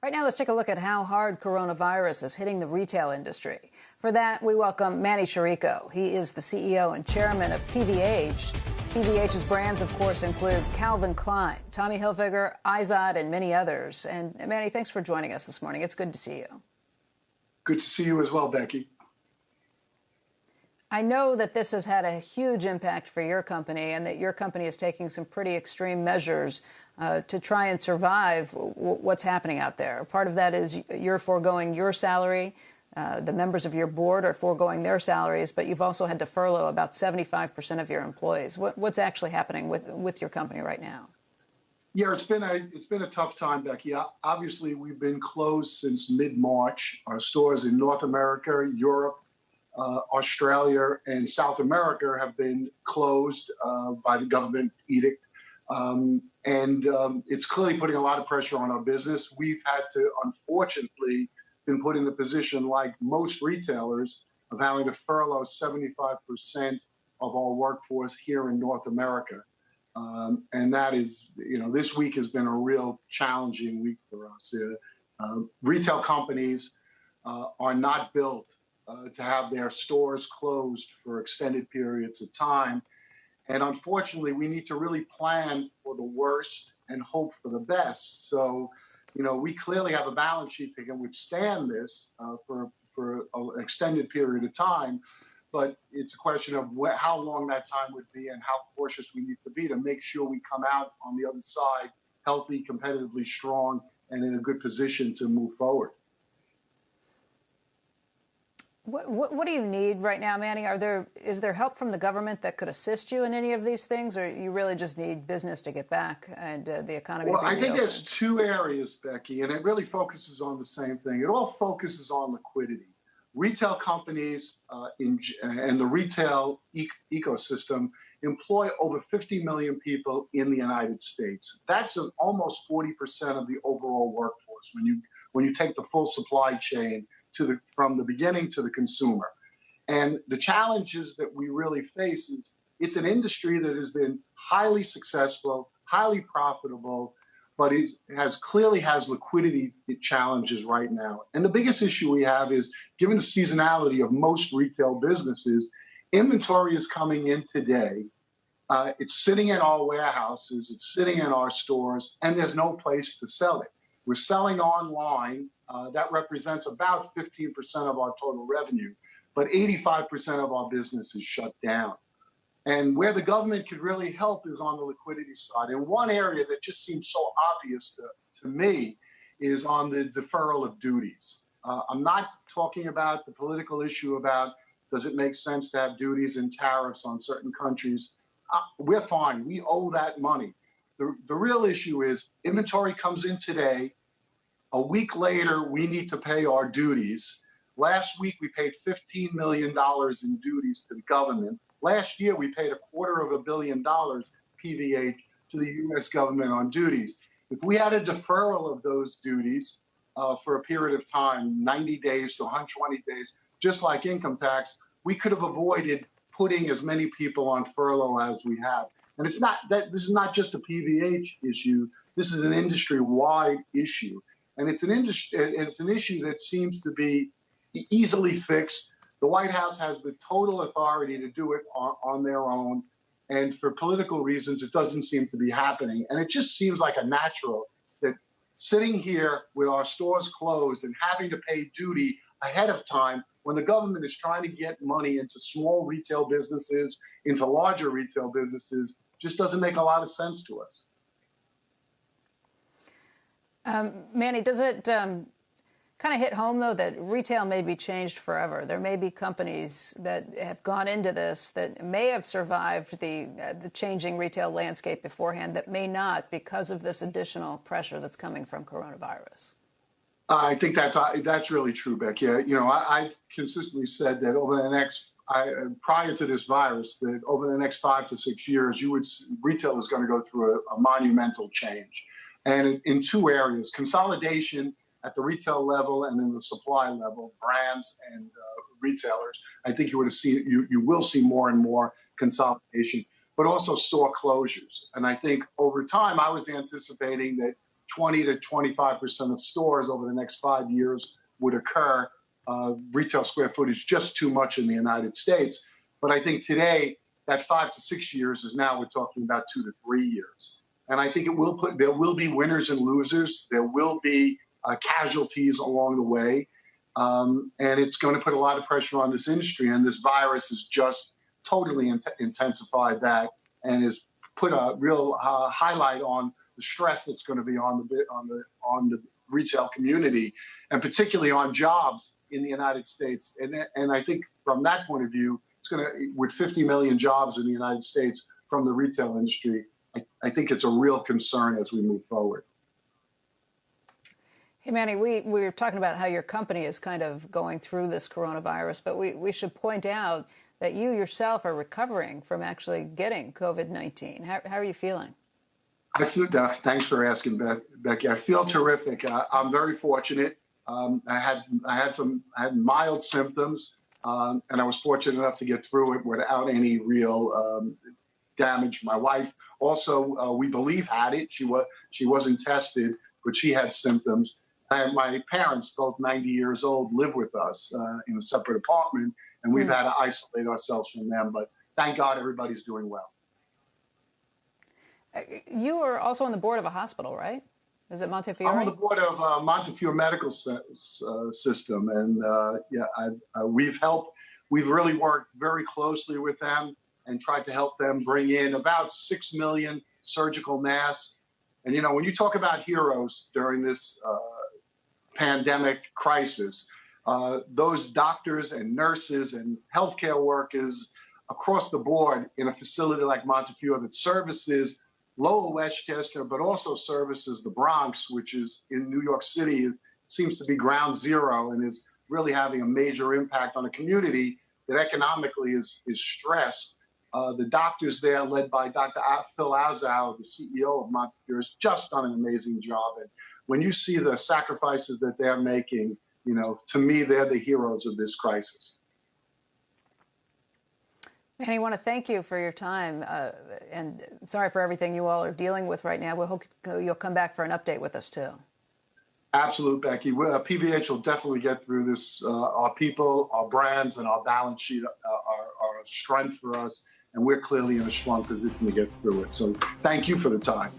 Right now, let's take a look at how hard coronavirus is hitting the retail industry. For that, we welcome Manny Chirico. He is the CEO and chairman of PVH. PVH's brands, of course, include Calvin Klein, Tommy Hilfiger, IZOD, and many others. And Manny, thanks for joining us this morning. It's good to see you. Good to see you as well, Becky. I know that this has had a huge impact for your company and that your company is taking some pretty extreme measures to try and survive what's happening out there. Part of that is you're foregoing your salary. The members of your board are foregoing their salaries, but you've also had to furlough about 75% of your employees. What's actually happening with your company right now? Yeah, it's been a tough time, Becky. Obviously, we've been closed since mid-March. Our stores in North America, Europe, Australia, and South America have been closed by the government edict. It's clearly putting a lot of pressure on our business. We've had to, unfortunately, been put in the position, like most retailers, of having to furlough 75% of our workforce here in North America. And that is, this week has been a real challenging week for us. Retail companies are not built to have their stores closed for extended periods of time. And unfortunately, we need to really plan for the worst and hope for the best. So, we clearly have a balance sheet that can withstand this for an extended period of time. But it's a question of how long that time would be and how cautious we need to be to make sure we come out on the other side healthy, competitively strong, and in a good position to move forward. What do you need right now, Manny? Is there help from the government that could assist you in any of these things, or you really just need business to get back and the economy to be I think reopened? there's two areas, Becky, and it really focuses on the same thing. It all focuses on liquidity. Retail companies and the retail ecosystem employ over 50 million people in the United States. That's almost 40% of the overall workforce when you take the full supply chain from the beginning to the consumer. And the challenges that we really face is it's an industry that has been highly successful, highly profitable, but clearly has liquidity challenges right now. And the biggest issue we have is, given the seasonality of most retail businesses, inventory is coming in today. It's sitting in our warehouses, it's sitting in our stores, and there's no place to sell it. We're selling online. That represents about 15% of our total revenue, but 85% of our business is shut down. And where the government could really help is on the liquidity side. And one area that just seems so obvious to me is on the deferral of duties. I'm not talking about the political issue about does it make sense to have duties and tariffs on certain countries. We're fine. We owe that money. The real issue is inventory comes in today. A week later, we need to pay our duties. Last week, we paid $15 million in duties to the government. Last year, we paid $250 million, PVH, to the U.S. government on duties. If we had a deferral of those duties for a period of time, 90 days to 120 days, just like income tax, we could have avoided putting as many people on furlough as we have. And this is not just a PVH issue. This is an industry-wide issue. And it's an issue that seems to be easily fixed. The White House has the total authority to do it on their own. And for political reasons, it doesn't seem to be happening. And it just seems like a natural that sitting here with our stores closed and having to pay duty ahead of time when the government is trying to get money into small retail businesses, into larger retail businesses, just doesn't make a lot of sense to us. Manny, does it kind of hit home, though, that retail may be changed forever? There may be companies that have gone into this that may have survived the changing retail landscape beforehand that may not because of this additional pressure that's coming from coronavirus. I think that's really true, Becky. I've consistently said that over the next prior to this virus, that over the next 5 to 6 years, retail is going to go through a monumental change. And in two areas, consolidation at the retail level and in the supply level, brands and retailers. I think you will see more and more consolidation, but also store closures. And I think over time, I was anticipating that 20 to 25% of stores over the next 5 years would occur. Retail square footage just too much in the United States. But I think today that 5 to 6 years is now we're talking about 2 to 3 years. And I think there will be winners and losers. There will be casualties along the way. And it's going to put a lot of pressure on this industry. And this virus has just totally intensified that and has put a real highlight on the stress that's going to be on the retail community, and particularly on jobs in the United States. And I think from that point of view, it's going to, with 50 million jobs in the United States from the retail industry, I think it's a real concern as we move forward. Hey, Manny, we were talking about how your company is kind of going through this coronavirus, but we should point out that you yourself are recovering from actually getting COVID-19. How are you feeling? I feel, thanks for asking, Becky. I feel terrific. I'm very fortunate. I had mild symptoms, and I was fortunate enough to get through it without any real damage. My wife also, we believe, had it. She wasn't tested, but she had symptoms. And my parents, both 90 years old, live with us in a separate apartment, and we've had to isolate ourselves from them. But thank God everybody's doing well. You are also on the board of a hospital, right? Is it Montefiore? I'm on the board of Montefiore Medical System, and we've really worked very closely with them and tried to help them bring in about 6 million surgical masks. And, you know, when you talk about heroes during this pandemic crisis, those doctors and nurses and healthcare workers across the board in a facility like Montefiore that services Lower Westchester, but also services the Bronx, which is in New York City, it seems to be ground zero and is really having a major impact on a community that economically is stressed. The doctors there, led by Dr. Phil Azow, the CEO of Montefiore, has just done an amazing job. And when you see the sacrifices that they're making, you know, to me, they're the heroes of this crisis. Manny, I want to thank you for your time, and sorry for everything you all are dealing with right now. We hope you'll come back for an update with us, too. Absolute, Becky. PVH will definitely get through this. Our people, our brands, and our balance sheet are a strength for us, and we're clearly in a strong position to get through it. So thank you for the time.